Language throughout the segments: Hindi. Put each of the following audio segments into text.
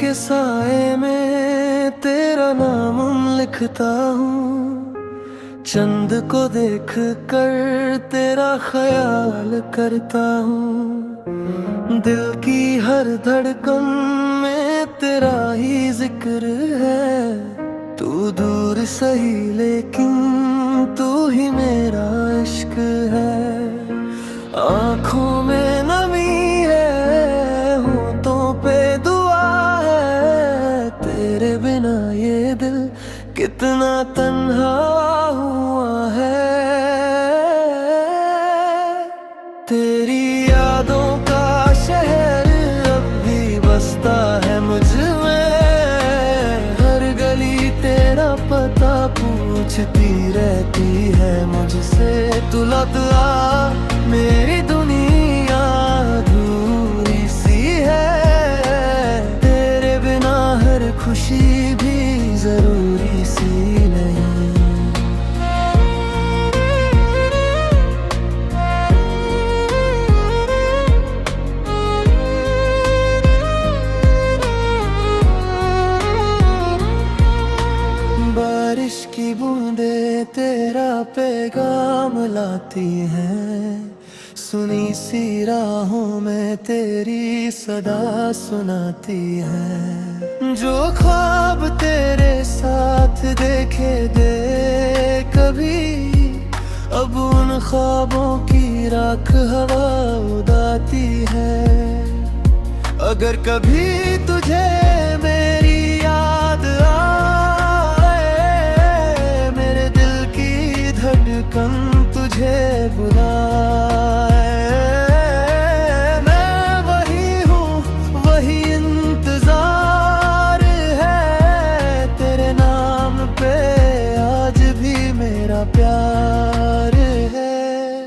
के साए में तेरा नाम लिखता हूँ, चंद को देख कर तेरा ख्याल करता हूँ। दिल की हर धड़कन में तेरा ही जिक्र है। तू दूर सही लेकिन तू ही मेरा इश्क है। आँखों में नमी है, होठों पे दुआ है। तेरे बिना ये दिल कितना तन्हा हुआ है। तेरी यादों का शहर अब भी बसता है मुझ में। हर गली तेरा पता पूछती रहती है मुझसे। तू लौट आ, मेरी दुनिया अधूरी सी है। तेरे बिना हर खुशी भी जरूरी सी नहीं। बारिश की बूंदें तेरा पैगाम लाती हैं। सुनी सी राहों में तेरी सदा सुनाती है। जो ख्वाब तेरे साथ देखे दे कभी, अब उन ख्वाबों की राख हवा उड़ाती है। अगर कभी तुझे मेरी याद आए, मेरे दिल की धड़कन तुझे बुलाए, मैं वही हूँ, वही इंतजार है। तेरे नाम पे आज भी मेरा प्यार है।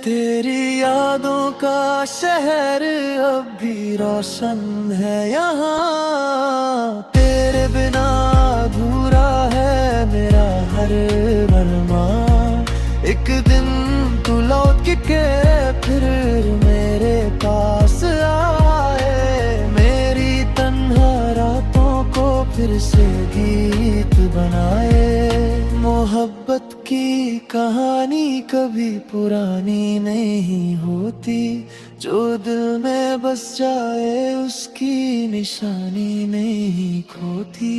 तेरी यादों का शहर अब भी रोशन है यहाँ। तेरे बिना अधूरा है मेरा हर अरमान। एक दिन तू लौट के फिर मेरे पास आए, मेरी तन्हा रातों को फिर से गीत बनाए। मोहब्बत की कहानी कभी पुरानी नहीं होती, जो दिल में बस जाए उसकी निशानी नहीं खोती।